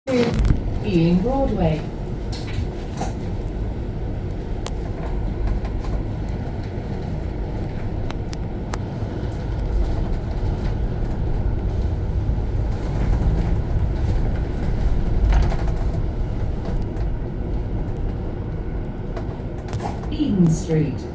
Ealing Broadway. Eden Street.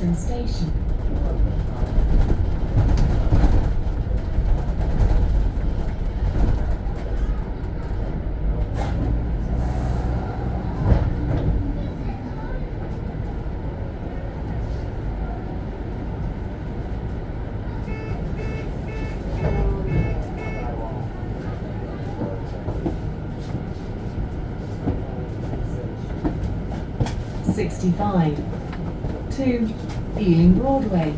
Kingston Station. To Ealing Broadway.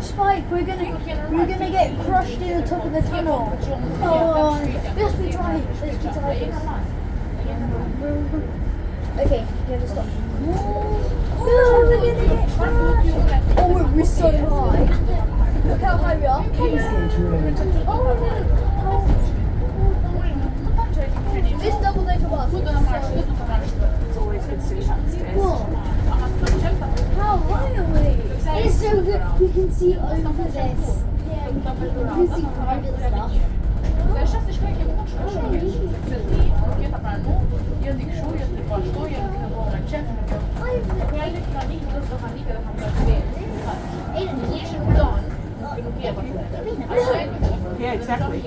Spike, we're gonna get crushed in the top of the tunnel. Oh, let's be driving. Okay, you have to stop. No, we're gonna get crushed. Oh, we're so high. Look how high we are. This double decker bus. It's always good to see that. Whoa. How high are we? It's so good. We can see over this. Yeah, we can see private stuff. Сейчас еще какие лучше, хорошо, где-то правильно, я дикшу, я трепа, что я не могу начать, я не храню, просто храню, когда Yeah, exactly.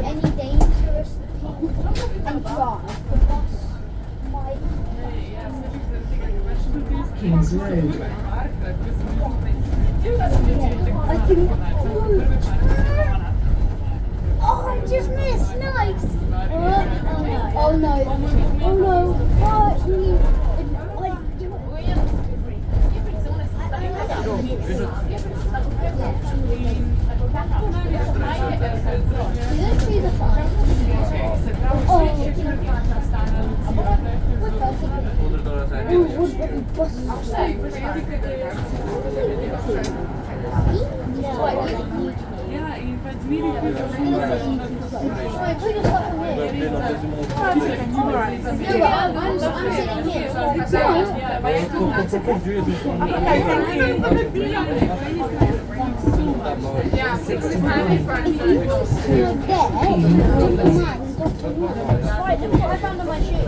Any dangerous people and drive the bus might. Kings Road. I think. Oh, I just missed. Nice. Oh no. Oh no. Ja, i Badmiri I found on my shoe.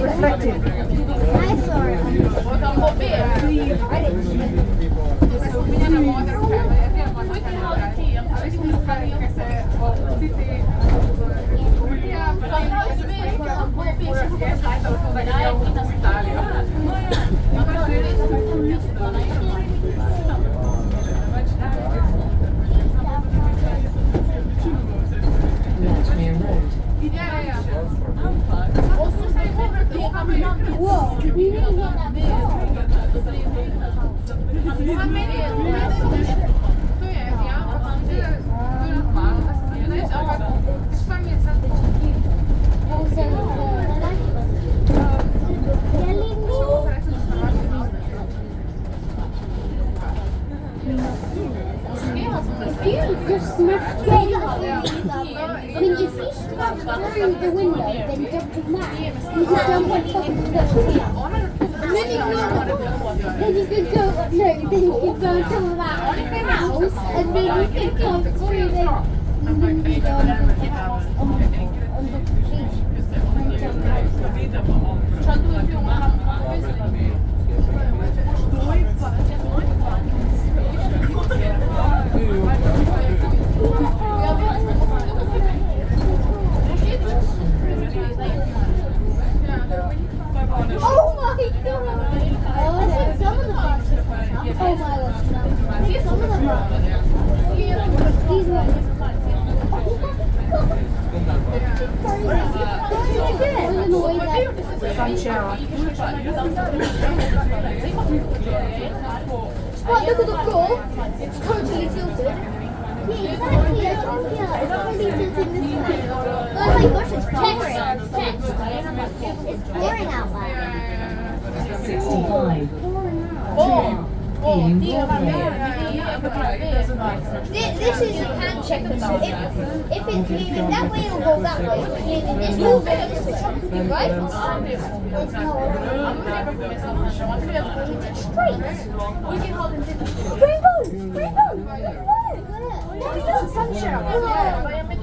Reflective. I saw it. Whoa, we didn't get that far. I mean, if you smash through the window, then jump to that. You just jump on top of the window. And then you go, then you can go, no, then you can go to that house, and then you can come through there. And then you go on the beach. Oh my god! Oh, I think some of the buses are up. Oh my gosh, no. Some of them are up. These ones. Sun shower. But look at the floor. It's totally tilted. Yeah, exactly. It's already tilted this way. Oh my gosh, it's pouring. It's pouring out there. 65. Ealing Broadway. This is a hand check. If it's leaning that way, it'll go that way. If it's leaning this way, it's right? It's straight. Rainbow! Rainbow! That is a sun shower.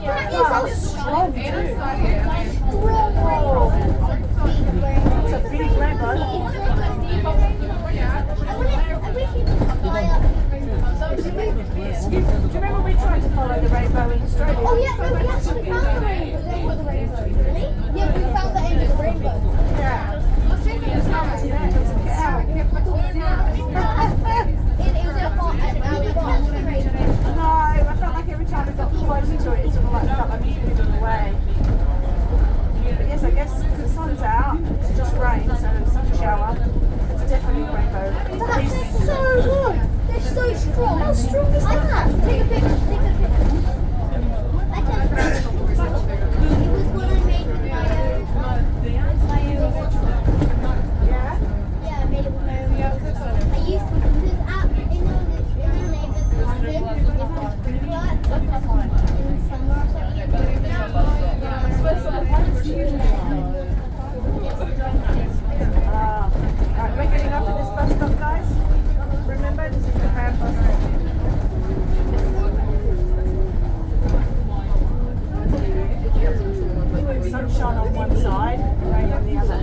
That is so strong. It's a big rainbow. Do you remember we tried to follow the rainbow in Australia? Oh yeah, no, we actually found the rainbow. Really? Yeah, we found the end of the rainbow. Yeah. Let's see if it's not actually there. Let's get out. It was a hot and now we got the rainbow. No, I felt like every time we got closer to it, it sort of like felt like we moved away. But yes, I guess because the sun's out, it's just rain, so sun shower. It's definitely a rainbow. That's so good. They're so strong. How strong is that? Take a picture. Take a picture. I took a picture. It was what I made with my own. Yeah? Yeah, I made it with my own. I used to because in our neighbours there's different sprinkler in summer or something. Right, we're getting off at this bus stop, guys. Remember, this is the Crown bus stop. Sunshine on one side, rain on the other.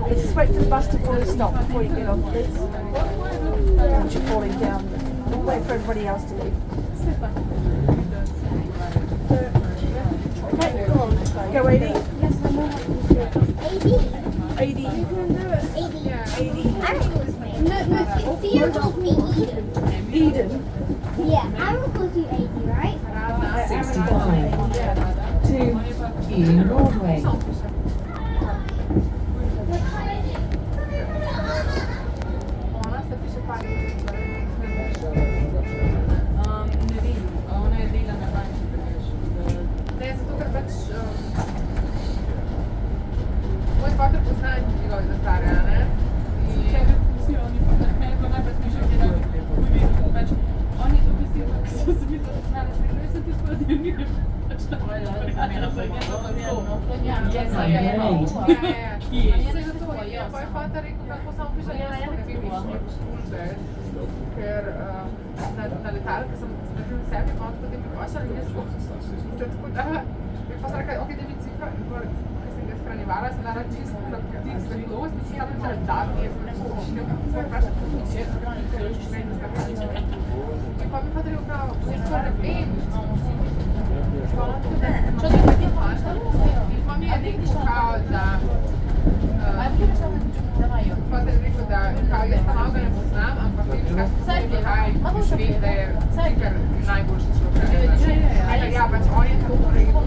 Let's just wait for the bus to fully stop before you get off, please. Don't you falling down. Wait for everybody else to leave. Go, Edie. Yes, I'm on. 80. 80. You can do it. 80. Yeah, 80. Aaron was me. No, Theo told me Eden. Eden. Yeah, Aaron calls you 80, right? 65. To Ealing Broadway. Foarte poznani njegove zastaranja, ne? Oni to bi si, ko so se mi to znali, ne se ti spodinili. Pa je fata rekel, kako samo piše, da ne vidiš službe, ker na letalu, ko sem naredil sebi, imam tako da bi pošali, ne tako da, bi pa sem rekla, ok, da bi cifra, shranjevala, sem dala čisto na tih svetlost, mislim, da bi se dal, je neko svoj vprašanje, kako se je, ker je še vedno stavljeno. In pa bi pa treba pravo, se to ne vem, čo to je važno, in pa mi je rekel, kao da, pa da je rekel, da kao jaz tam ga ne poznam, ampak vem, kako se prihaj, vem, da je sicer najboljši človek. Ja, pač on je to rekel.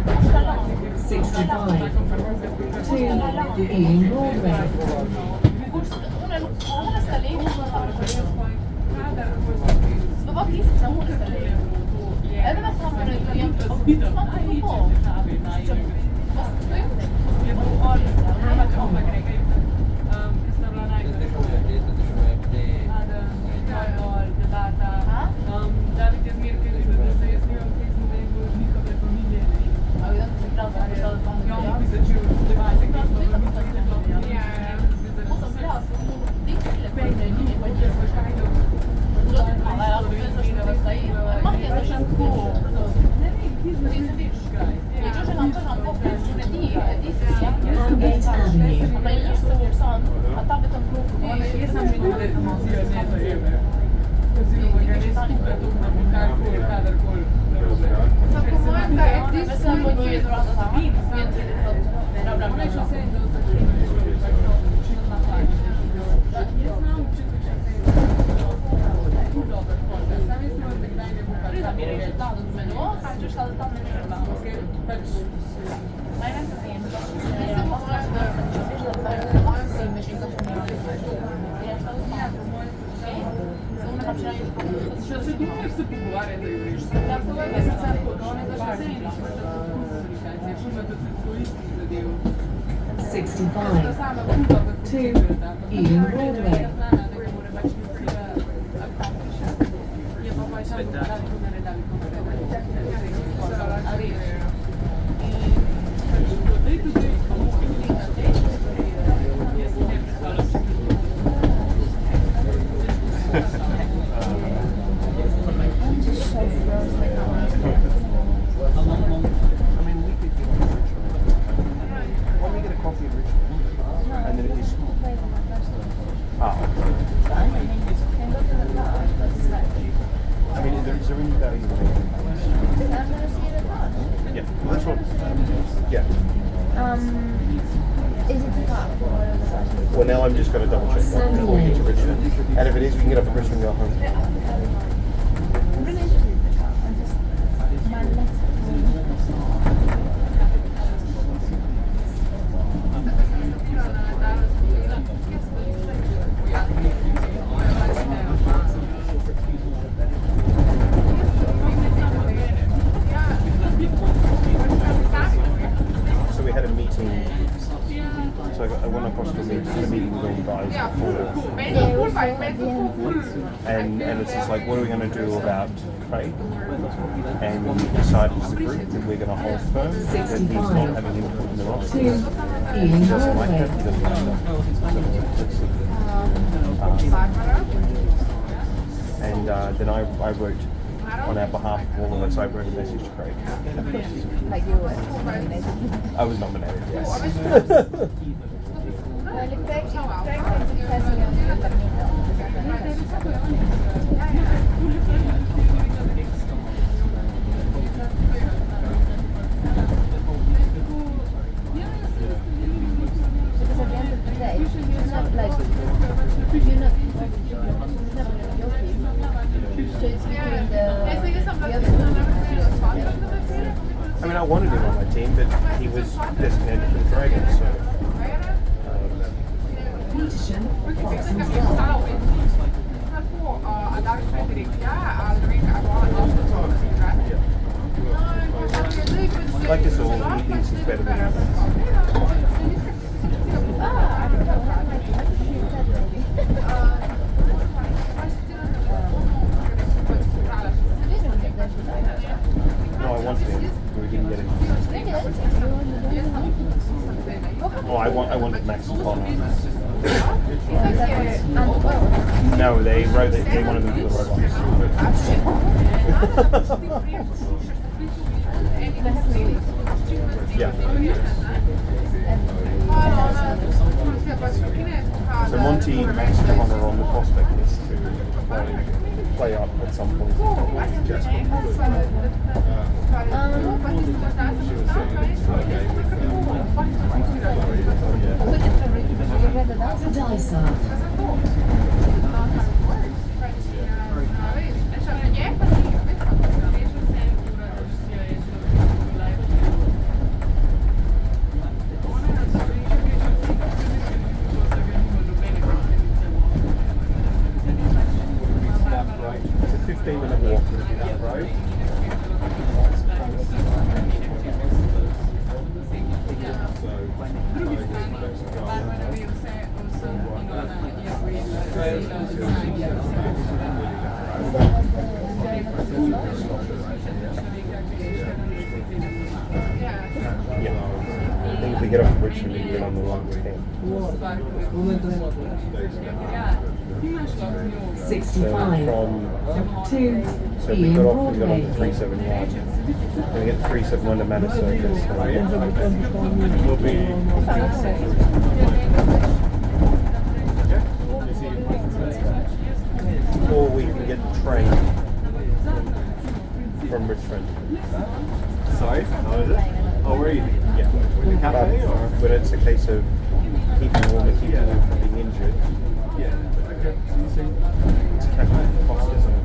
65 to Ealing Broadway. Una sta lì, dove chi si siamo sta lì? E dove sta per il po'? To Ealing Broadway. Well, now I'm just going to double check that before we get to Richmond. And if it is, we can get up at Richmond and go home. So we had a meeting. So I went across to a meeting with all the guys before. And it's just like, what are we going to do about Craig? And we decided as a group that we're going to hold firm that he's not having input in the roster. He doesn't like that, he doesn't like that. And then I wrote, on our behalf of all of us, I wrote a message to Craig. Like you were nominated. I was nominated, yes. Well, if Craig wins the president, let me know. Because at the end of the day, you're not like, you're not your team. So it's between the other I mean, I wanted him on my team, but he was designated for the Dragons, so... Like this all, he thinks he's better than us. No, I wanted him, but we didn't get him. Oh, I wanted Max and Connor. No, they wanted them for the robots. Yeah. So Monty, Max and Connor are on the prospect list to play up at some point. drugi strani, Barbara ve vse o vsem in ona je povedala, Yeah. I think if we get off Richmond and get on the 110. So 65 from to so if we Ealing got off, we got on Broadway. to 371. Then we get 371 to Manor Circus. We'll be or we can get the train from Richmond. Sorry? How is it? Oh, where are you? Yeah. With the cafe or? But it's a case of keeping warm and keeping them from being injured. Yeah. Okay. It's calculated cost, isn't it?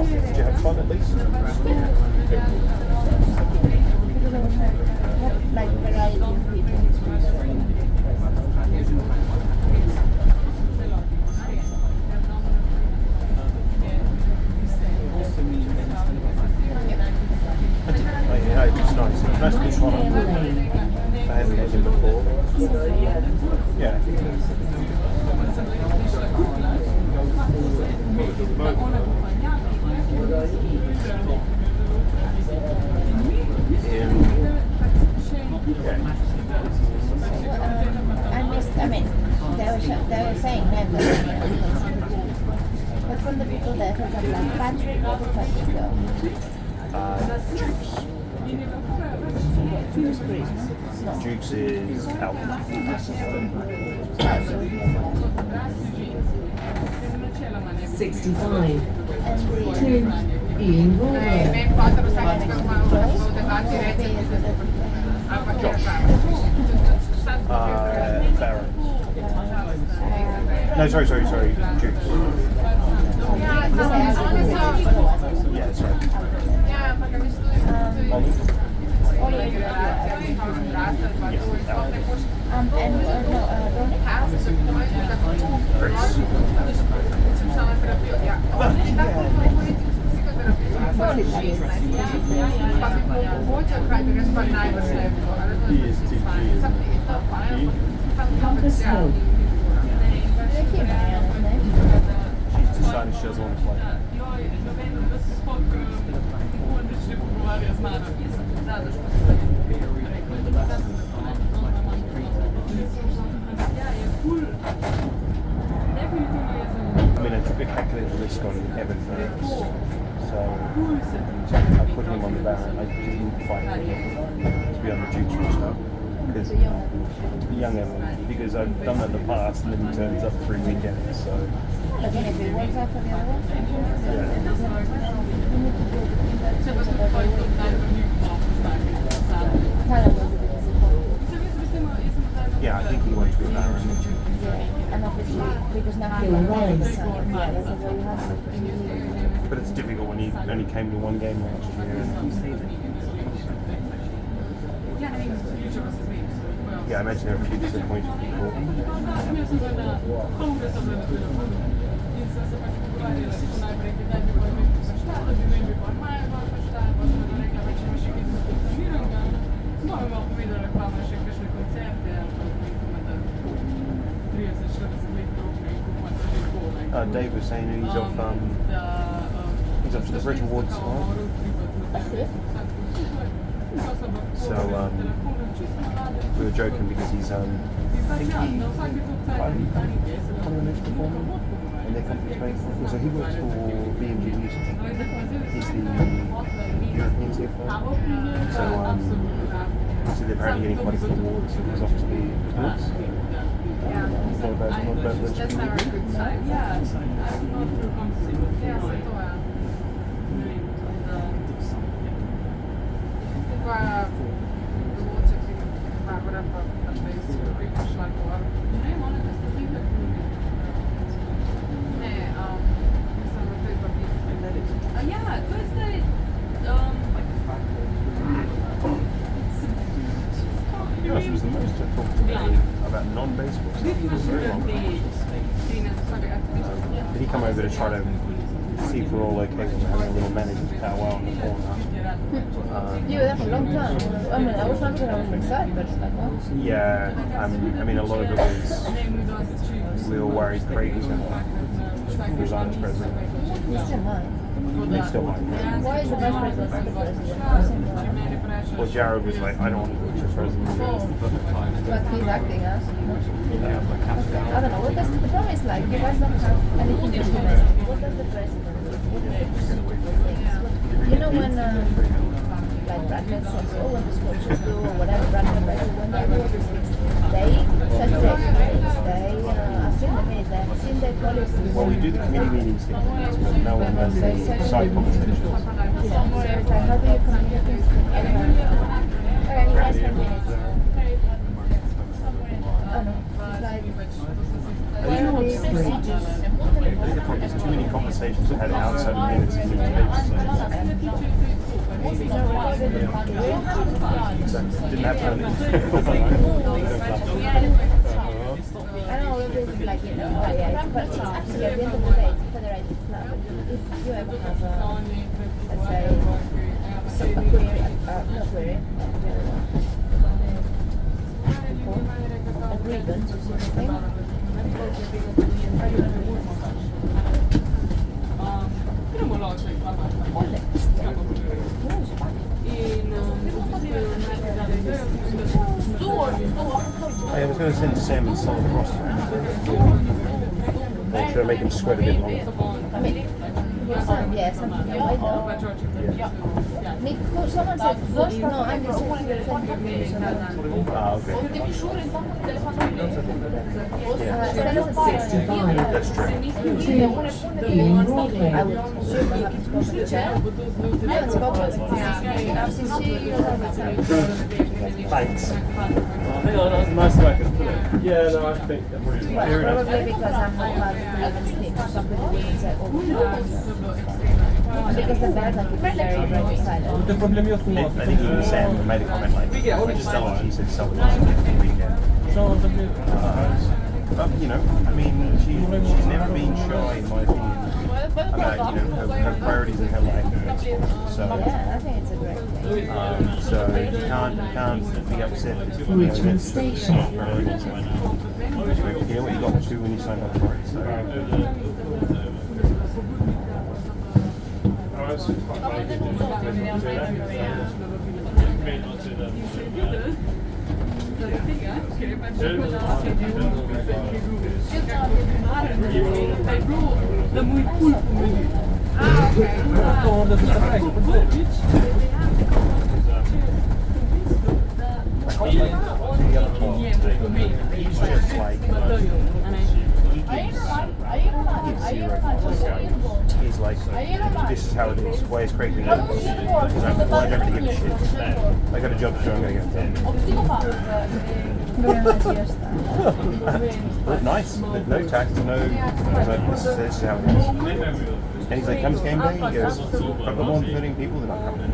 Did you have fun at least? Like variety of people. Yeah, it was nice. It was nice to be shot on. I hadn't met him before. Yeah. I mean, they were saying no, but from the people there, for example, like Patrick, what the question go? Dukes is out. 65 And to Ealing Broadway. me 4 sati per una soldati retti a Baron. No, sorry, Dukes. Yeah, sorry. and Grace. Compass Hill. She's decided she doesn't want to play. I mean, I took a calculated risk on Evan first, so I put him on the Baron. I didn't fight for him to be on the Dukes and stuff, because young Evan, because I've done that in the past and then he turns up 3 weekends, so again, if it works out for the other one, yeah, I think he wants to be a Baron. and obviously because now he Rise. that's a very hard. But it's difficult when he only came to one game last year. Yeah, I imagine there are a few disappointed people. Dave was saying he's off to the Bridge Awards tonight. So we were joking because he's I think he one of the next performers and they're company to so he works for B&B Music. He's the European CFO. So they're apparently getting quite a few awards, so he's off to the awards. That's never a good sign. Qua voce che Barbara fa prišla gor. Mislim, da to je papir. Yours was the most I talked about non-baseball stuff for very long. Did he come over to try to see if we're all okay when we're having a little manager's powwow in the corner? You were there for a long time. I mean, I was not sure I was excited, but it's like, well. Yeah, I mean, a lot of it was we were worried Craig was going to resign as president. He still might. He still might. Why is the vice president not the president? Well, Jared was like, I don't want to be president. But he's acting as. I don't know. What does the problem is like? You guys don't have anything to implement. What does the president do? You know when like Bradford says, oh, when the sculptures do or whatever, Bradford, when they do all these things, they set their minutes, they I've seen the minutes, I've seen their policies. Well, we do the committee meetings thing, but no one has the side conversations. Yeah, so it's like, how do you communicate things with everyone? Okay, he has 10 minutes. Oh no, it's like, what are the procedures? I think the problem is too many conversations had outside the minutes and minutes. Exactly. Didn't have time. I don't know if it's like, you know, oh yeah, but it's actually at the end of the day, it's a federated club. If you ever have a, let's say, a query, not query, a grievance or something, how do you do I was going to send Sam and Sol across. Or should I make him sweat a bit longer? I mean, yeah, something like that. Someone said, no, I'm just someone that sent me Ah, okay. That's true. Ealing Broadway. I would assume I haven't spoken to her. I haven't spoken to her. Thanks. Hang on, that was nice way to put it. Yeah, no, I think that's really Well, probably because I'm not allowed to live in Stitch. Somebody didn't say, oh, because the band like is very, very silent. The problem you I think even Sam made a comment like, I just don't want he said something like the weekend. But, you know, I mean, she's never been shy, in my opinion, about, you know, her priorities and her life. So, Yeah, I think it's a great thing. so you can't be upset if you know, Richmond that's Station. not priorities. You know what you got to when you signed up for it. So. He's just like he's like, this is how it is. Why is Craig being like, well, I don't really give a shit. I got a job to do, I'm going to get it done. Nice. No tax, no. This is how it is. And he's like, comes game day, he goes, I've got more than 13 people, they're not coming.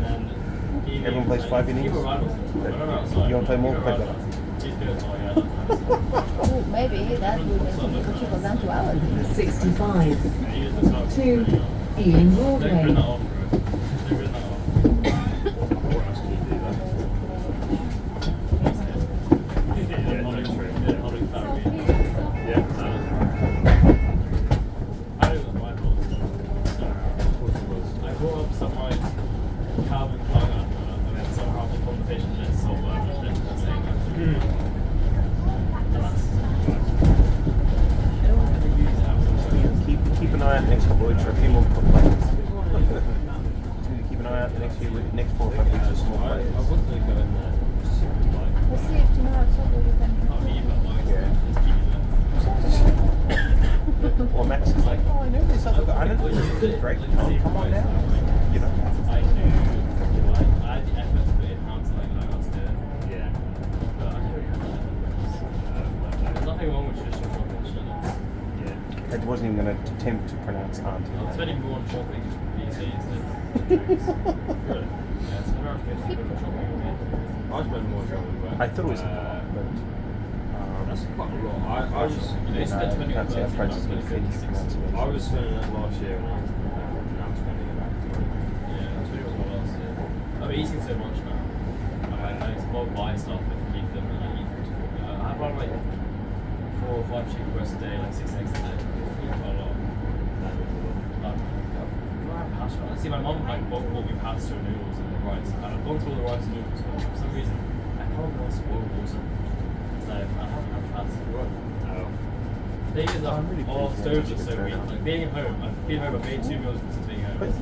Everyone plays 5 innings. You want to play more? Play better. Ooh, maybe that would make people down to hours. 65 to Ealing Broadway. Keep an eye out the next couple of weeks for a few more players. Keep an eye out the next 4 or 5 weeks for small players. Let's see if tomorrow it's over you can. Or Max is like, oh, I know this other guy. I don't know this is great. Come on now. You know. I wasn't even going to attempt to pronounce auntie. It's very more shopping these days. I spend more time with work. I thought it was a lot, but That's quite a lot. I was spending can't say our prices with Finnish pronunciation. I was spending that last year, and now I'm spending about 20. Yeah, 20 was my last year. I'm eating so much now. I more buy stuff and keep them, and I eat food. I have like 4 or 5 chicken breasts a day, like 6 eggs a day. Quite a lot. I see my mum like bought me pasta and noodles and rice, and I've gone through all the rice and noodles, but for some reason I can't want to boil water. So I haven't had pasta for a while. The thing is, our stoves are so weak. Like being at home, I've been home, I've made 2 meals since being home. It's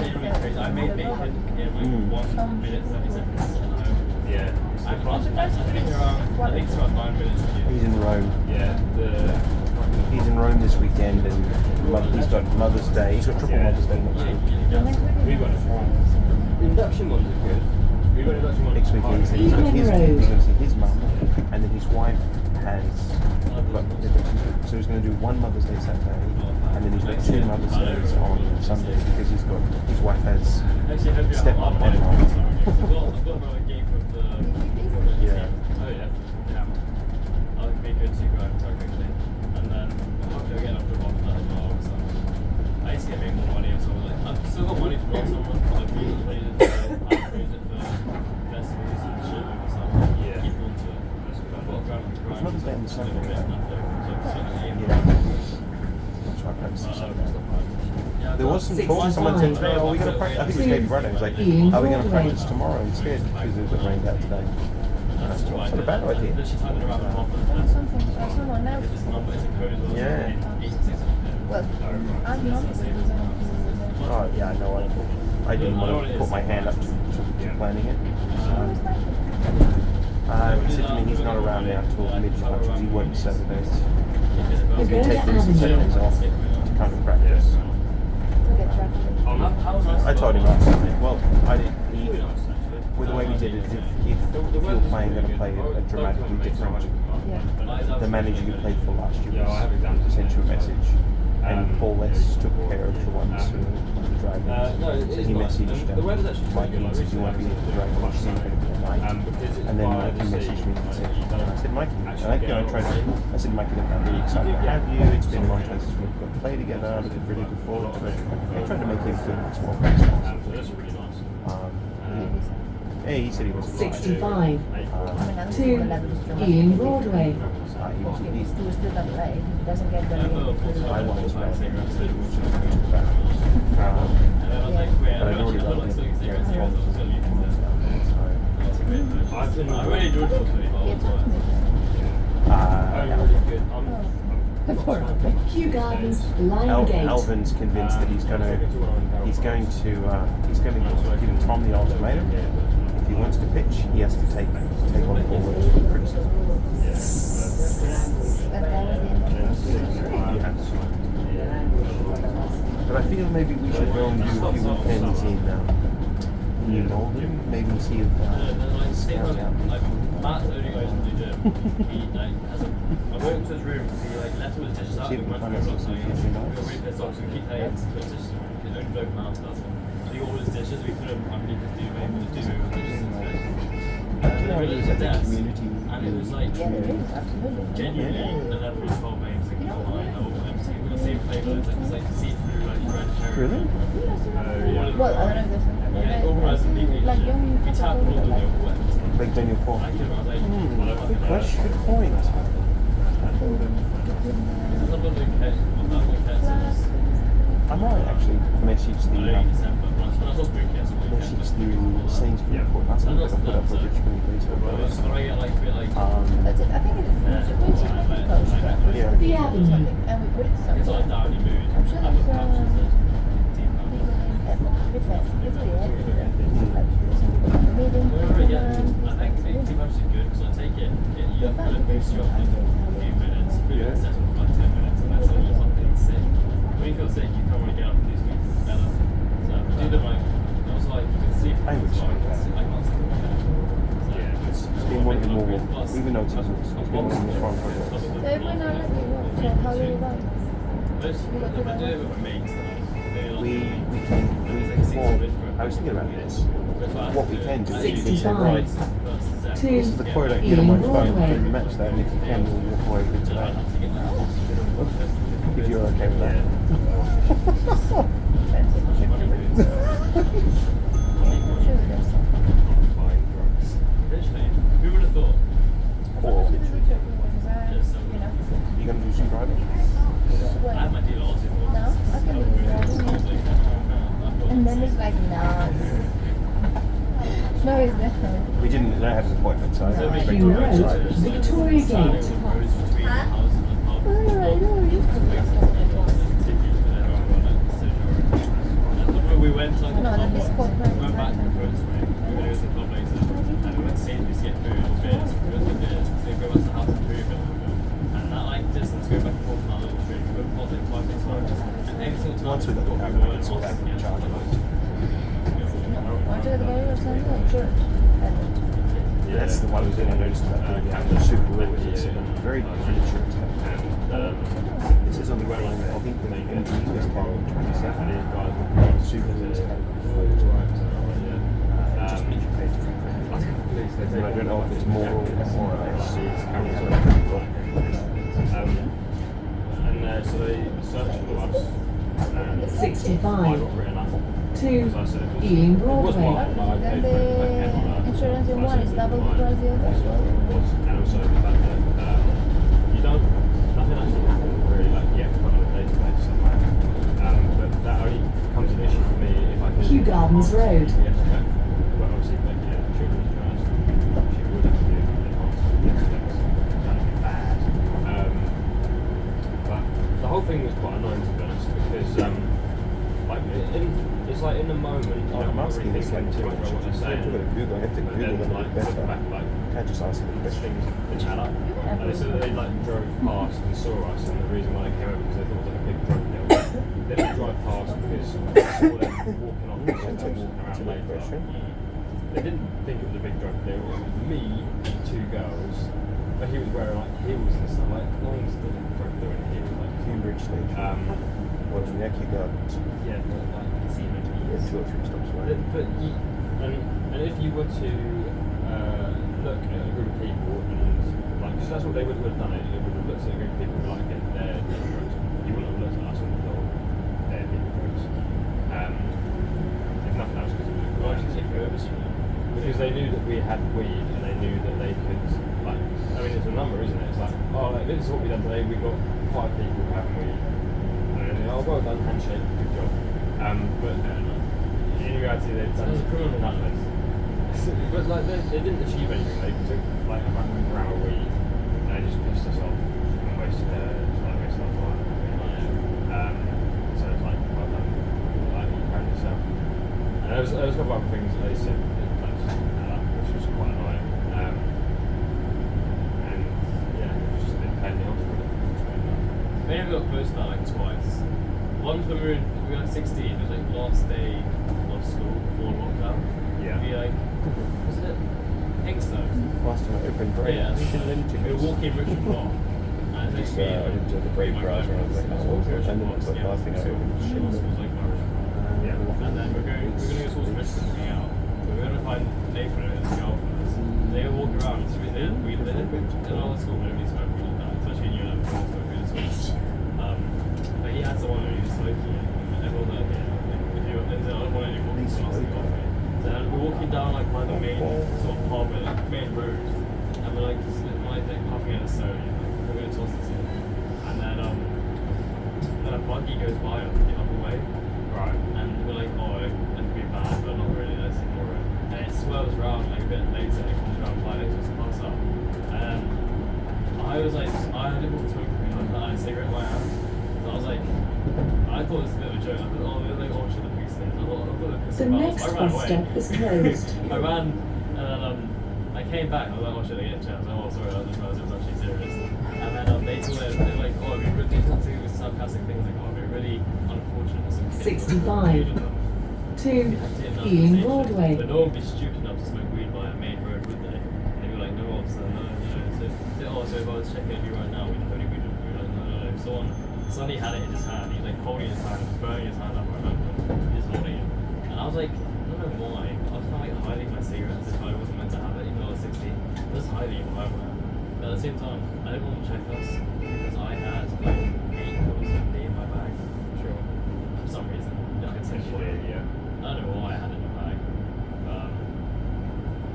genuinely crazy. I made bacon in like 1 minute 30 seconds at home. Yeah. I've been around, I think it's around 9 minutes. He's in Rome. Yeah. He's in Rome this weekend, and he's got Mother's Day. He's got triple Mother's Day next week. We've got it. Induction ones are good. We've got induction ones. Next week he's going to see his mum, and then his wife has. So he's going to do 1 Mother's Day Saturday, and then he's got 2 Mother's Days on Sunday because his wife has stepmom and mom. I've got another gig with the. Yeah. Oh yeah. I'll be good to go so quickly, and then hopefully I'll get up to after that as well. So I need to get more money or something. I've still got money to run someone, but I've used it for festivals and shit over summer. Yeah. Keep on to it. It's Mother's Day on the Sunday. That's why I practiced Sunday. There was some talk. Someone said today, "Oh, we're going to practice." I think it was David Friday. He was like, "Are we going to practice tomorrow instead?" Because it rained out today. That's not a bad idea. Yeah. Well, I'm not. Oh yeah, I know. I didn't want to put my hand up to planning it. He said to me he's not around now till mid-March because he works Saturdays. He's been taking some Saturdays off to come to practice. I told him last night. Well, with the way we did it, if you're going to play a dramatically different, the manager you played for last year was sent you a message, and Paul S took care of the ones who were the Dragons. So he messaged Mikey and said, "You want to be the Dragons tonight?" And then Mikey messaged me and said, I said, "Mikey," I said, "Mikey, I'm really excited to have you. It's been a long time since we've got to play together. I'm really looking forward to it." I tried to make him feel much more responsible. Yeah, he said he was 65 to Ealing Broadway. He still that way. He doesn't get very I want this man. But I already loved him. I really enjoyed it. Kew Gardens, Lion Gate. Alvin's convinced that he's going to give Tom the ultimatum. If he wants to pitch, he has to take on forward pretty soon. But I feel maybe we should go and do a few weekends in New Malden. Maybe see if Scout out. Matt's only goes to the gym. I went into his room and he left all his dishes out. We went through the so we were really pissed off, so we keep paying to put dishes. His own bloke Matt does it. He all his dishes, we put them underneath his duvet with his duvet with dishes instead. There's a community. And it was like, genuinely, the level of 12 names that go behind the whole empty. We've got the same flavour, it's like see-through, like red cherry. Really? Yeah. Well, I don't know this. Yeah, organised and neatly. We tapped all the milk wet. Like Daniel Paul. I came out like, Good question, good point. I might actually message the Sainsbury report last night that I put up for Richmond Facebook. That's it. I think it is. Yeah. The Avenue. And we put it somewhere. It's like downy mood. I'm sure I put there's pouches in. I think too much is good because I take it, you put it boosts you up in a few minutes, put it set for like 10 minutes, and that's all something sick. When you feel sick, you can't really get up and do something better. So if you do them like, I was like, you can sleep. I would say that. I can't sleep in bed. So yeah, It's been one of the more, even though it's been one of the more fun projects. So if we're not lucky, so how do you buy? Most, if I do it with my mates, though, they like, We I was thinking about this. What we can do is you can say, 65. right, To this is the quote I get on Ealing my phone, Broadway. and match that, and if you can, we'll walk away with today. If you're okay with that. Who would have thought? Or Because you know. you're going to do some driving. I had my deal also. No, I can do that. And then it's like, no. No, it's definitely. We didn't have an appointment, so I don't expect Hugh to Road, drive. Victoria Gate. We went like No, that is called we went back to the Broadway. We were doing some club later, and we went to Sainsbury's to get food or beers. We went to beers, so we go back to the house and food a little bit. And that like distance going back and forth on that little street, we went for like 5 minutes long. And every single time Once we got the camera, we went back and charged it. Want to go to the or something? Or church? That's the one thing I noticed about the super rules. It's a very different insurance company. It says on the website, I think the MG was carrying 27, super rules just means you pay different. And I don't know if it's more or less. And so they searched for us. 65. Written up. To Ealing Broadway. Then the insurance in one is double the price the other. And also the fact that you don't, nothing actually happened really, like you have to put on a database somewhere. But that only becomes an issue for me if I can. Kew Gardens Road. Yes, okay. Well, obviously, like, yeah, children's first. She would have to do enhanced steps. That'd be bad. But the whole thing was quite annoying to be honest, because like it's like in the moment, I'm asking this like too much about what they're saying. Google, I have to But Google then, them like, better. back, like, Can't just ask them things questions. didn't add up. They said that they like drove past and saw us, and the reason why they came over because they thought it was like a big drug deal. They didn't drive past because they saw them walking off and walking around later. They didn't think it was a big drug deal. It was me and 2 girls, but he was wearing like heels and stuff. Like, no one's doing a drug deal in heels. Like, Cambridge Station. What's near Kew Gardens? yeah, but like you see them in Yeah, 2 or 3 stops away. But you, and if you were to look at a group of people and like, because that's what they would have done. It would have looked at a group of people and like, okay, they're people drugs. You wouldn't have looked at us and thought they're people drugs. If nothing else, because it would have because they knew that we had weed and they knew that they could like. I mean, it's a number, isn't it? It's like, oh, like, this is what we done today. We got 5 people having weed. And oh, well done, handshake, good job. But in reality, they've done nothing. But like, they didn't achieve anything. They took like a gram of weed and they just pissed us off and wasted our time. So it's like, well done, like you found yourself. And there was a couple of other things that they said that just didn't add up, which was quite annoying. And yeah, it was just a bit pain in the arse really. We only got close to that like twice. Once when we were like 16, it was like last day of school before lockdown. Yeah. We like, was it Kingston? Last time I opened break. Yeah, we were walking Richmond Park. And Just me, I didn't do the break browser. I was like, oh, and then it was like last thing I opened. Shit. Yeah. And then we're going to go towards Richmond to hang out. So we're going to find Nathan and his girlfriend. They were walking around. So they didn't in all the school. We don't need to smoke weed like that. Especially in Europe, we don't smoke weed at all. But he had someone who was smoking it. And everyone like, if you I don't want any more people asking off me. So we're walking down like one of the main sort of pathway, like main road. And we're like, puffing at a soda. We're going to toss this in. And then a buggy goes by on the other way. Right. And we're like, oh, that could be bad, but not really, let's ignore it. And it swirls around like a bit later, it comes around quite later, so pass up. And I was like, I didn't want to smoke with me, I had a cigarette in my hand. So I was like, I thought it was a bit of a joke. I thought, oh, they're like, oh, shit, the police thing. I thought they're pissing The about next us. I ran bus away. stop is closed. I ran, and then I came back, I was like, oh, shit, I get a chance. Oh, sorry, I didn't realize it was actually serious. And then they told me, they were like, oh, it'd be really, they do sarcastic things like, oh, it'd be really unfortunate for some kids. 65. To Ealing Broadway. But no one would be stupid enough to smoke weed by a main road, would they? And they'd be like, no, officer, no, so if I was checking you right now, we'd have only weed. We'd be like, no. Sonny had it in his hand, he was like holding his hand, burning his hand up, I remember. He was holding it. And I was like, no, know why. I was kind of like hiding my cigarettes if I wasn't meant to have it, even though I was 16. Just hiding it while I wear. But at the same time, I didn't want to check us because I had like 8 pills of D in my bag. Sure. For some reason. I could say why. Yeah. I don't know why I had it in my bag. But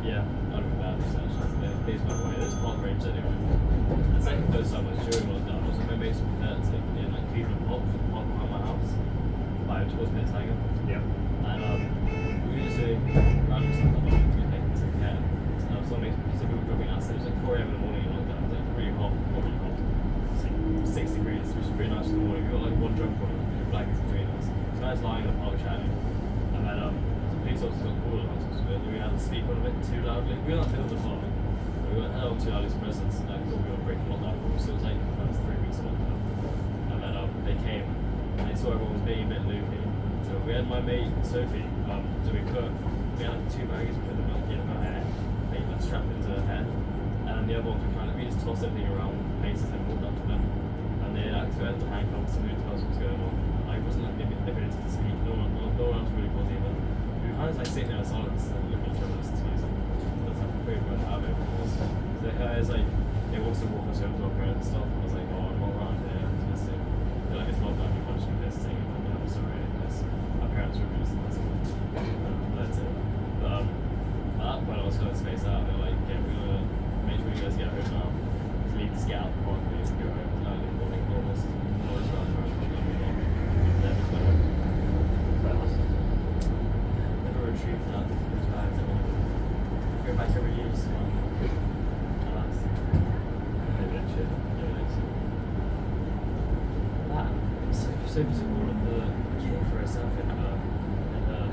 yeah, I don't know bad research. These by the way, there's park range anyway. And second those summers during lockdown, I was with my mates from Perth, in like Cleveland Park behind my house. Like towards Pittsburgh. Yeah. And we were just doing random stuff like that, like to care. And some mates, some people dropping acid. It was like 4 AM in the morning in lockdown. It was like really hot, not really hot. It was like 6 degrees, which is really nice in the morning. We got like one drunk one, and black is between us. So I was lying in the park chatting. And then the police officer got called on us. We had to speak on a bit too loudly. We were not middle of the park. We were held too loudly for presence. And I thought we were breaking lockdown rules. So it was like the first 3 weeks of lockdown. And then they came and they saw everyone was being a bit loopy. So we had my mate Sophie. So we had like 2 baggies with the milk in her hair, like strapped into her hair. And then the other ones we just tossed everything around places and walked up to them. And they activated the handcuffs and we didn't tell us what was going on. I wasn't like ability to speak. No one else really was either. We were kind of like sitting there in silence and looking at each other listening to music. That's like a pretty good habit of course. So it's like they wanted to walk us home to our parents and stuff. I was like, oh, I'm not around here. I'm just visiting. They're like, it's not that you want to be visiting. And I'm sorry, because our parents were visiting. That's it. But at that point, I was kind of spaced out. They're like, yeah, we're gonna make sure you guys get home now. So you just get out of the park and you can go home. It's early in the morning, almost. Always around the rush. Then we went home. Never retrieved that. Go back every year. Just Sophie took all of the kit for herself in her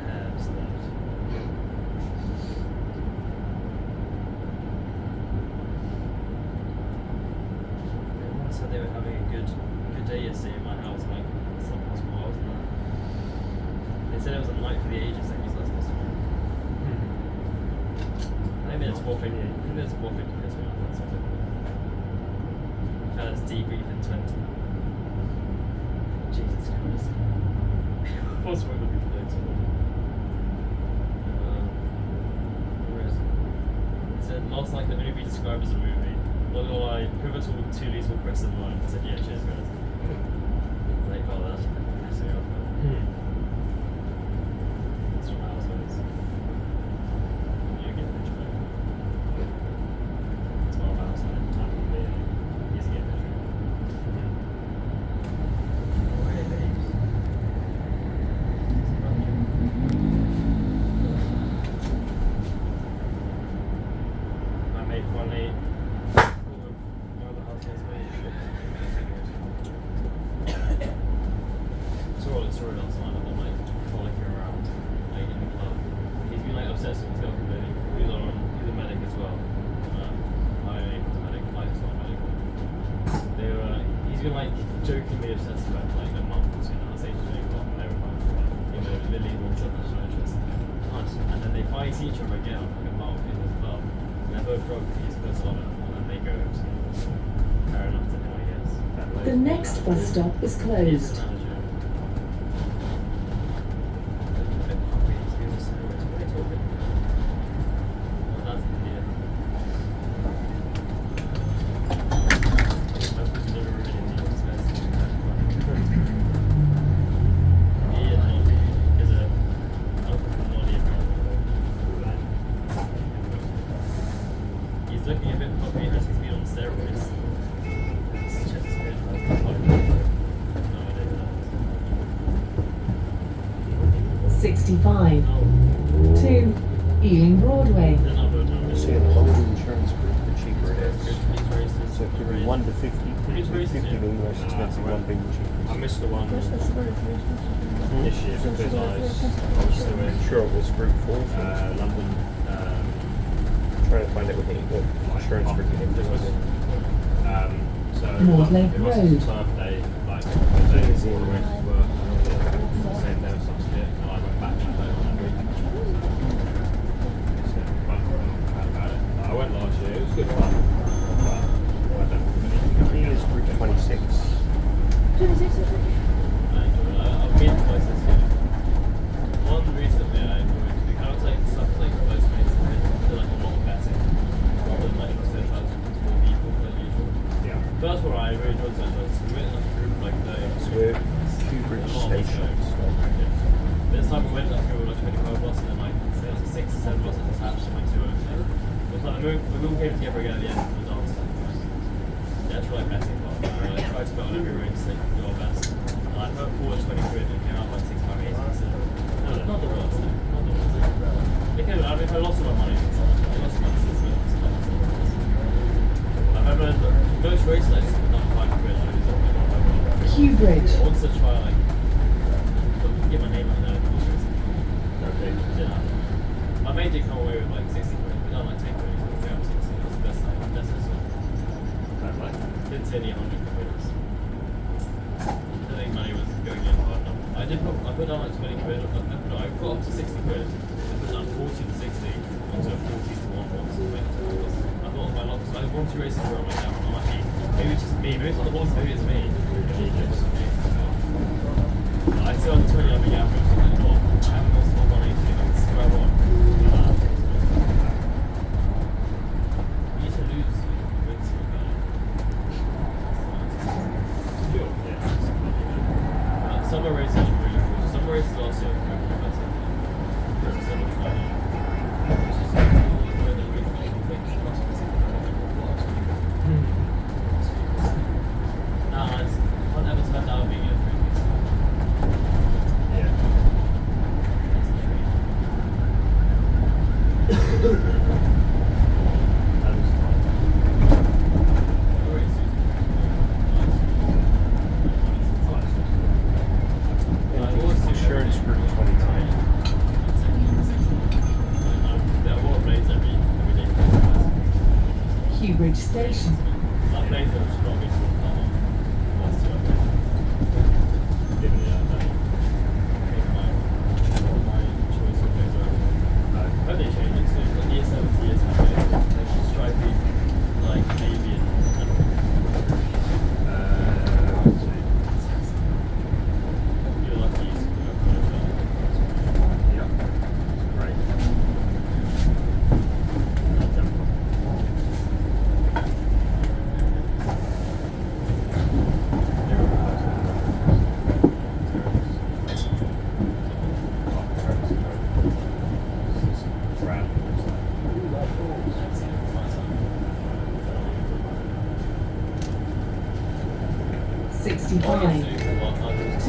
hair stuff. Everyone said they were having a good day yesterday in my house, like it's not possible, wasn't it? They said it was a night for the ages that he's last this morning. I think there's more thing to piss me off, that's something. First debrief in 20. Jesus Christ. What's wrong with people doing something? Where is it? It said, last night can only be described as a movie. Not gonna lie, pivotal 2 leads will press in line. I said, yeah, cheers guys. Like, oh, that's pissing me off. It's from households. You get rich back. It's more of a household time for me. He's getting rich back. Jokingly obsessed about like a month or 2 now. I say she's doing a lot and they were like, you know, Lily walks up and she's interested. And then they finally see each other again on like a month in this club. And they're both drunk, he's puts on it, and then they go to fair enough to him, I guess. The next bus stop is He's closed. the manager. Looking a bit puppy as he's been on steroids. His chest is good. No idea who 65 that is. to Ealing Broadway. The number of numbers. See, the longer the insurance group, the cheaper it is. Police races. So if you're in 1 to 50, Police 50 races, yeah. being the most expensive, 1 being the I cheapest. missed the one this year because I was still in Sure, it was group 4. London. Trying to find out what insurance group it was. So Mortlake it was Road. his birthday, like the day before we went to work, and same day or something, and I went back that day on that week. So, but about it. I went last year, it was good fun. But I don't really He is group 26. 26 is it? I've been twice this year. One recently I enjoyed, because we went up here with like 25 bus and then like there was 6 or 7 buses attached to my 2 over there. It was like we all came together again at the end of the dance. The actual like betting part. We like tried to put on every race so do our best. And I put forward 20 quid and it came out like 6 pound 80. So no, not the worst thing. Not the worst thing. It came out, I mean, I lost all my money. I lost my money. I remember the most races I just put down 5 quid. Q Bridge. I wanted to try like get my name out there. Okay. Yeah. My mate did come away with like 60 quid, but not like 10 quid. Yeah, 60. That's the best time. That's the sort. Didn't see any 100 quid. I think money was going in hard enough. I put down like 20 quid. I got up to 60 quid. I put down 40 to 60 onto a 40 to 1 once. I thought my luck was like 1 2 races where I went down. I'm like, maybe it's just me. Maybe it's not the horse. Maybe it's me. I still on 20 on the gap. I haven't lost more money since square one. You used to lose wins with summer races are really cool. Summer races also are really better. Versus summer training. It's just like where the really cool things nah, I can't ever turn down being a previous. Insurance group 20 times. Q Bridge Station.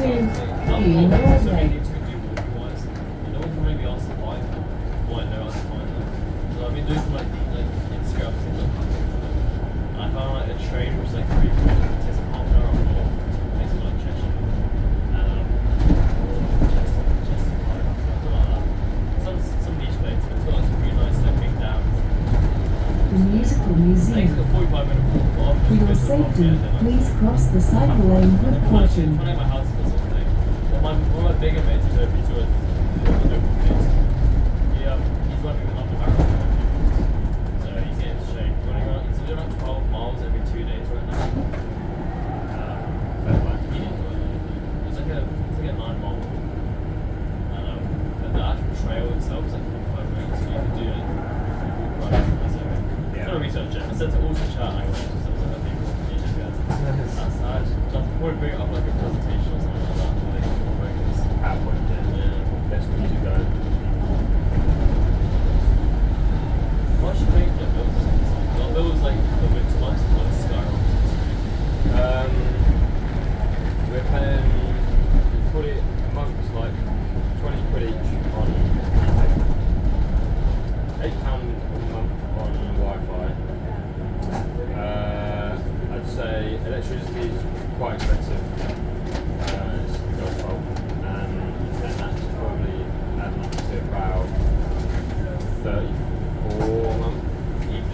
To Ealing Broadway. For your safety, please cross the cycle lane with caution. One of my houses or something. One of my bigger mates is over to it. He's running an upper marathon. So he's getting shape. He's doing like 12 miles every 2 days right now. It's like a 9 mile. And the actual trail itself is like 45 minutes. So you can do it. I'm gonna research it. I sent it all to chat. I went. I'll probably bring it up like a presentation or something like that. PowerPoint, yeah. Best way to go. What should make the bills? The bills like the winter months is like skyrocket. We're paying probably a month is like 20 quid each on £8 a month on Wi-Fi. I'd say electricity is quite expensive. It's got a bulb, and that's probably adding up to about 34 a month each.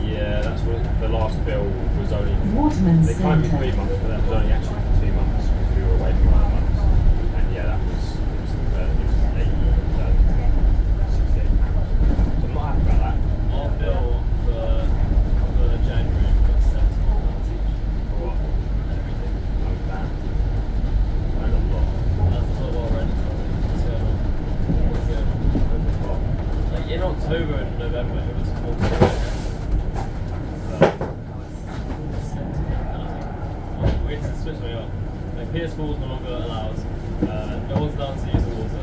Yeah, that's what the last bill was only. Waterman's They claimed me Centre. 3 months, but that was only actually 2 months because we were away for 9 months. And yeah, that was 68. So I'm not happy about that. Our bill for January was £70 each. For what? Everything. Oh, damn. That's a lot. That's sort of our rent. What's going on? Like in October and November it was 40 quid. Wait to switch me up. Like PS4 is no longer allowed. No one's allowed to use the water.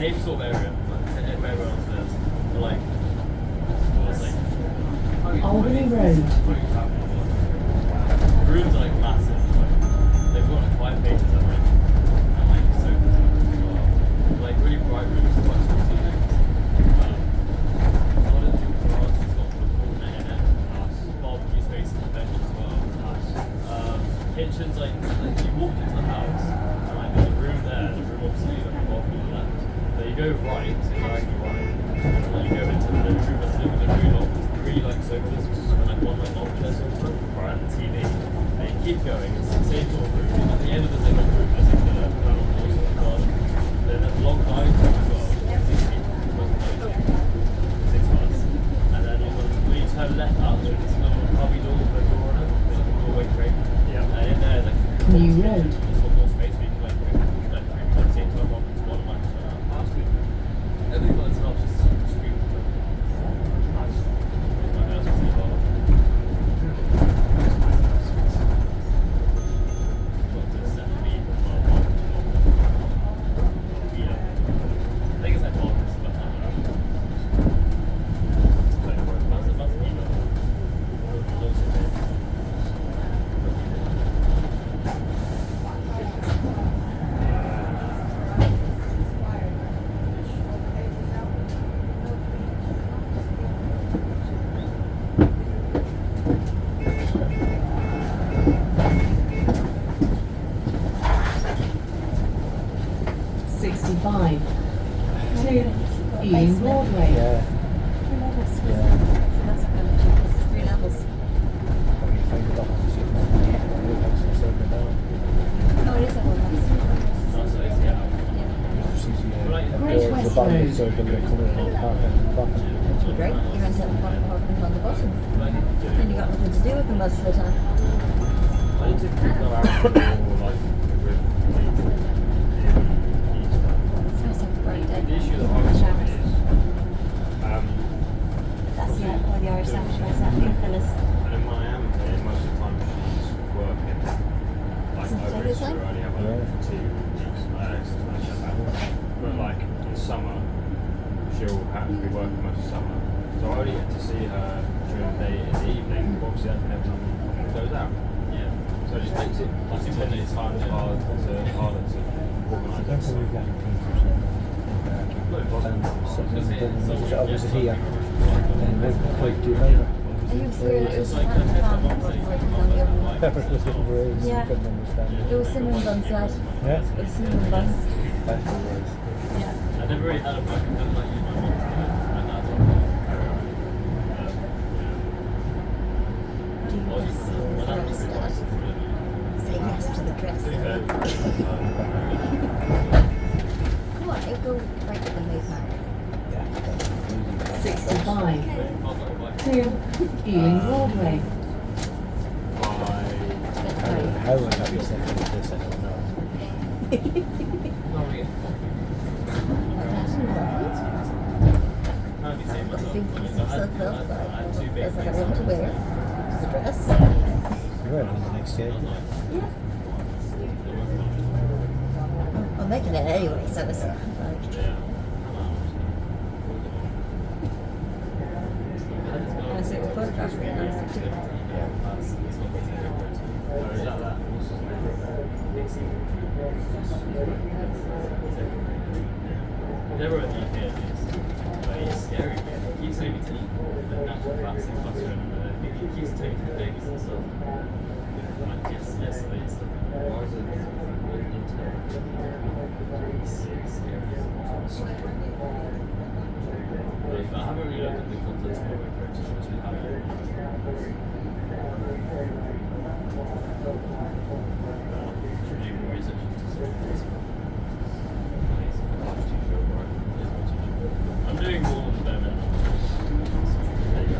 same sort of area, like everywhere else there's, but like, well, it's like, Albany Road. the rooms are like massive, like, they've got like 5 pages of like, and like sofas as well, like really bright rooms, quite small ceilings. A lot of different grass, it's got football net in it, barbecue space in the bench as well. Kitchens, like you walk into the house, and like there's a room there, and a room obviously like a balcony on the left. Then you go right, so you're directly right, and then you go into the living room, that's living room, there's 3 like sofas, and like 1 like armchair sofa, and the TV. And you keep going, it's the same sort of room. At the end of the living room, there's like the panel walls in the garden. Then there's a long dining room as well, 6 people, 6 of us. And then when you turn left out, there's this little cubby door with a door on it, with like a doorway frame. And in there, like, New Road. there's got more space where you can like bring like 3 people into a box, 1 mic to turn out. Everything by itself just screams. Nice. Like, that's what's in the bar. Well, there's definitely yeah. I think it's like bars, but I don't know. That's the email. Loads of it. 65 to Ealing Broadway. Yeah. That's Yeah. that's kind of cheap. It's 3 levels. When you think about it, it's not so good down. Oh, it is a whole That's nice, yeah. Great West Road. So when they come in and park at the back. That'd be great. You rent out the parking on the bottom. And you got nothing to do with them most of the time. I need to go out for like with It's nice to have a great day. the issue that I was having is That's where the Irish sandwich was at. Phyllis. and when I am here, most of the time she's working like Isn't it over this Easter, way? I only have her for 2 weeks I shut down. But like in summer she'll have to be working most of the summer. So I only get to see her during the day in the evening, but obviously that's whenever time goes out. Yeah. So it just makes it like 10 minutes harder to organise everything. I was here and we quite do later. And you were it was kind of fun working on the oven. Yeah. Couldn't understand It was cinnamon buns, right? Yeah. It was cinnamon buns. That's what it was. Yeah. I never really had a fucking gun like you, my mom did, and that's all. Do you want to see the dress? Say yes to the dress. Come on, it'll go right to the main mark. 65 to Ealing Broadway. How would I be second to this? I don't know. I've got a big piece of silk velvet that I want to wear. It's a dress. You're right on the next day. Yeah. I'm making it anyway, so it's like. And I see the photograph really nice too. Never at the UK at least. But it's scary, man. He keeps saying me to eat the natural fats in classroom, and he keeps taking the things and stuff. Like yesterday and stuff. Why is it it's scary. But I haven't really looked at the content of my approach, it's just been having research I'm doing more than bare minimum. There you go.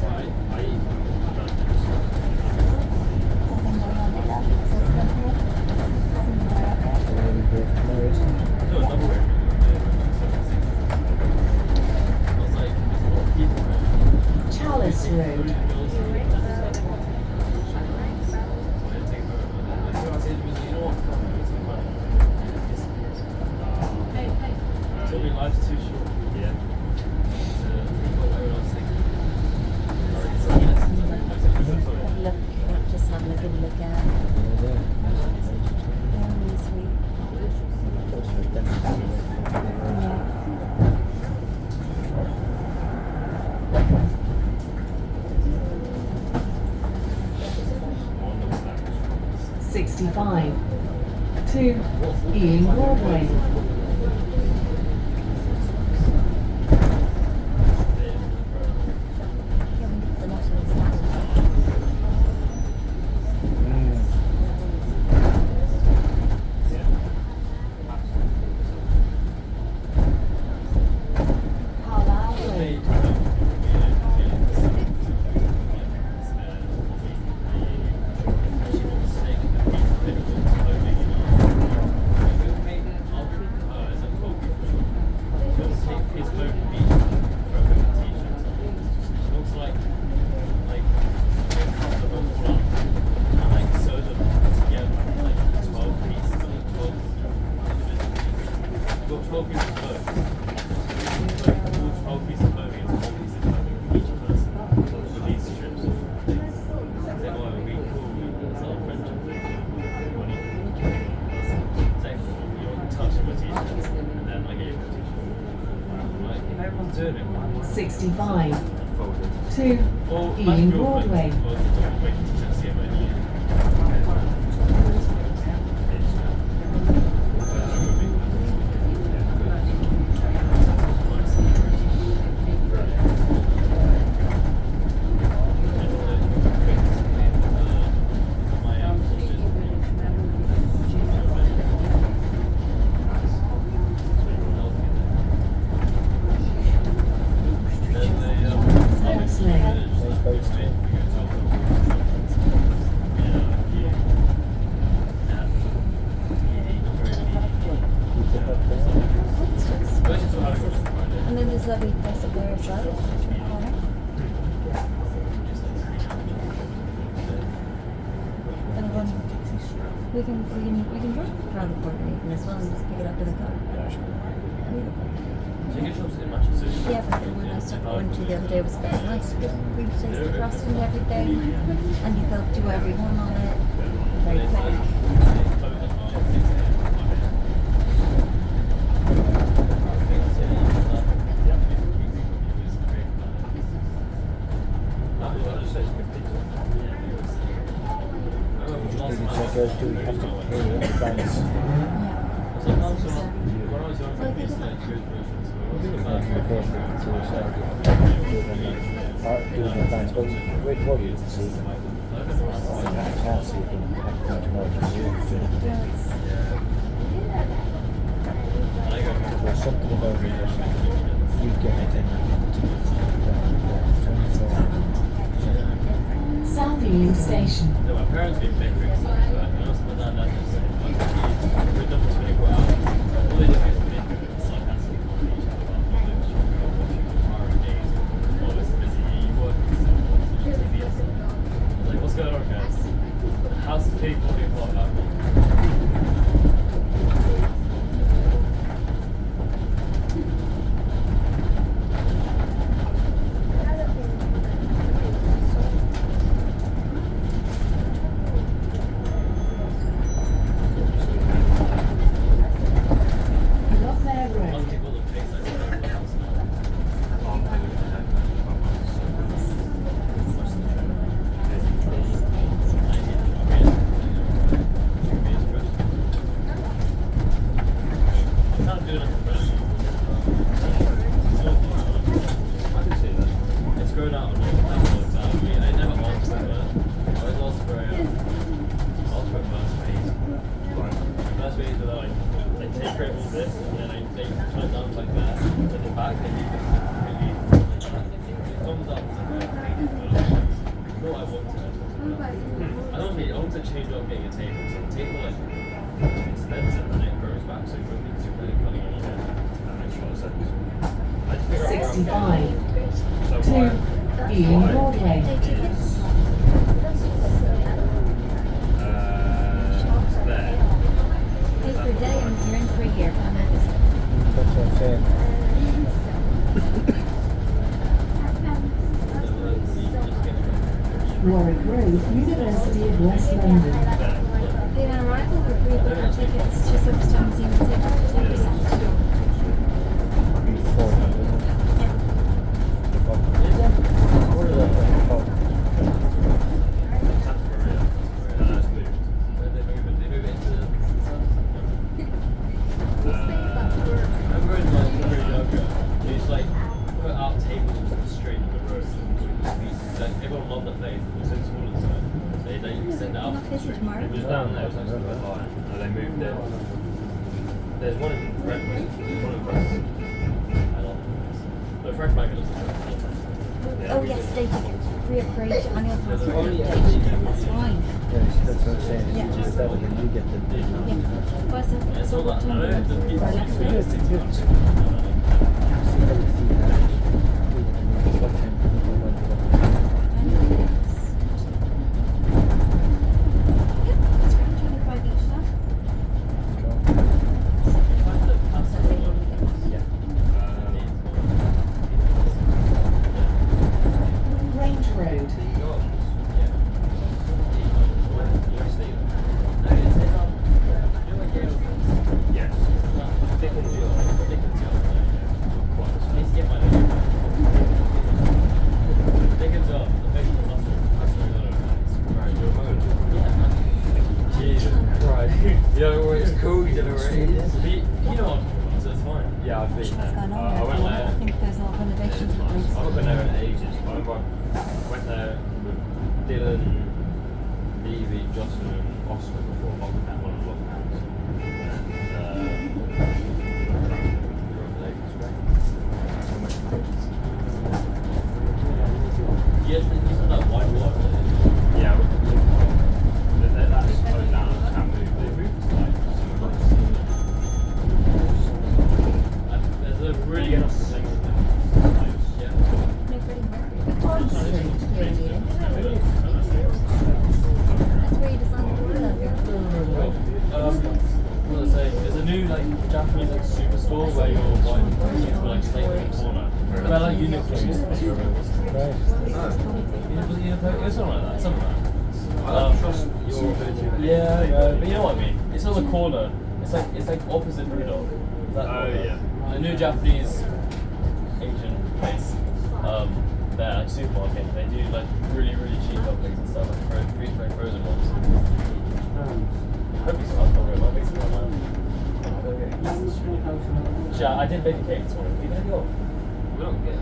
So I eat so a double rate. I was like, there's a lot of people there. Chalice Road. Yeah, life's too short. Yeah. Look, just have a good look at. Really sweet. Yeah. 65 to Ealing Broadway. Turning. 65 Folded. to Ealing Broadway. And then there's lovely place up there as well. And we can drive around the corner even as well and just pick it up in the car. Yeah, but the one I went to the other day was very nice. We placed the cross and everything, and you could do everyone on it. Very quick. Do we have to pay in advance? Doing advance, but we're probably to see. I can't see it tomorrow. There's something about it that you get it in. South Ealing Station. No, my parents been bickering since that. And also my dad just said, we're done for 24 hours. All they do is bicker and sarcastic on each other about what they're doing, tomorrow days, all this busy, you work, like, what's going on, guys? The house is paid 40 o'clock out. That's what I'm saying. Warwick Road, University of West London. The arrival would read the tickets to Silverstone Museum and Centre. It was down there, it was actually quite high, and they moved it. There's one in Redmond, one in Brook. The Fresh Market looks like Oh yes, they reappraised annual passport. That's fine. Yeah, that's what I'm saying. Yeah. Just that when you get the Yeah. it's all that, I don't know, the people Right. actually Good, stick to good. it. It's around 25 each time. Range Road. You know where it's cool, you know where it is. You know what, so it's fine. Yeah, I've been What's there. going on I there? went there. I think there's a lot of renovations in place. I haven't been there in ages. I remember I went there with Dylan, Levy, Jocelyn, and Oscar before lockdown, one of the lockdowns. Yes, you said that white water. Yeah, that's closed down. Can't move. They moved to like there's a really good thing. Yeah. No Freddie Mercury. Here in Ealing. That's where you designed the door. What was I saying? There's a new like Japanese like superstore where you're buying things for like staying in the corner. Where like Uniqlo used to be. Right. It's something like that. Something like that. I don't trust your ability. Yeah, but you know what I mean. It's on the corner. It's like opposite Rudolph. Yeah. The new Japanese Asian place. They're like supermarket. They do like really cheap dumplings and stuff, like frozen ones. I hope you start talking about making one. Yeah, I did bake a cake this morning. Are you gonna go? We don't get it.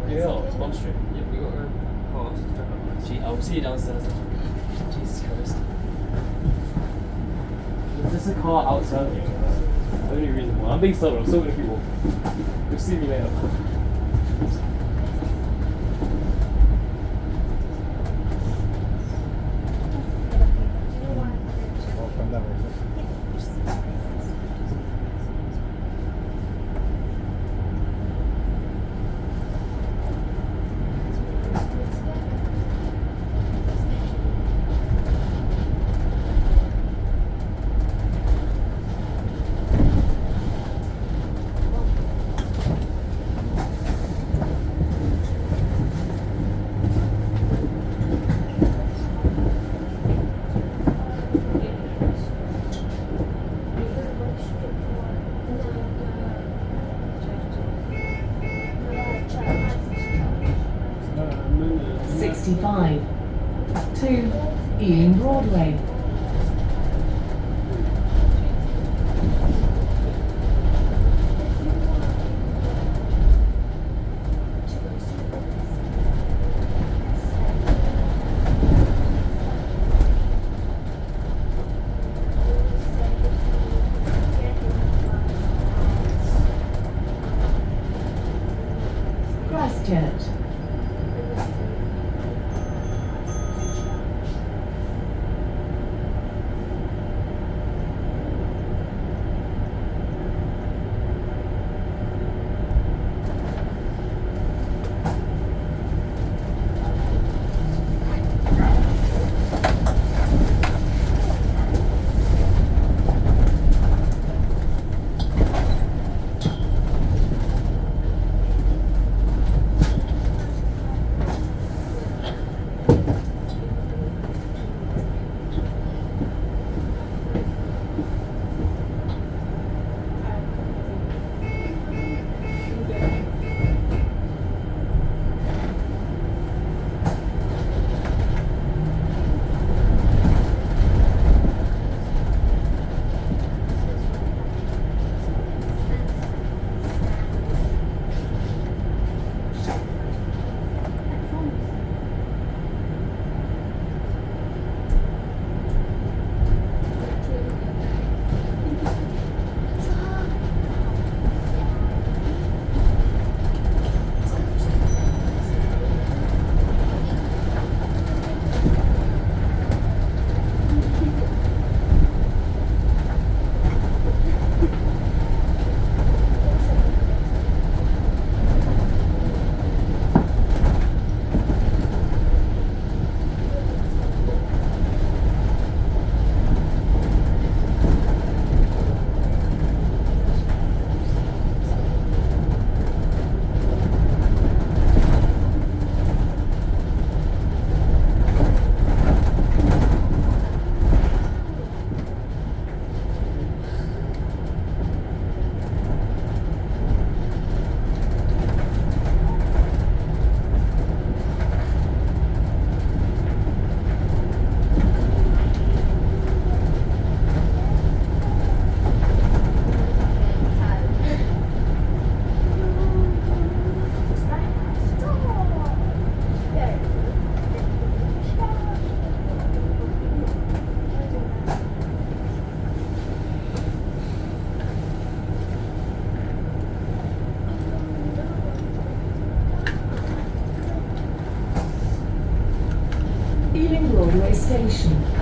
Yeah, it's Bond Street. Yep, we got to go past. Gee, I'll see you downstairs. Jesus Christ. There's a car outside here. The only reason why. I'm being stubborn, I'm so many people. You'll see me later. From that way. To Ealing Broadway. Christchurch. station.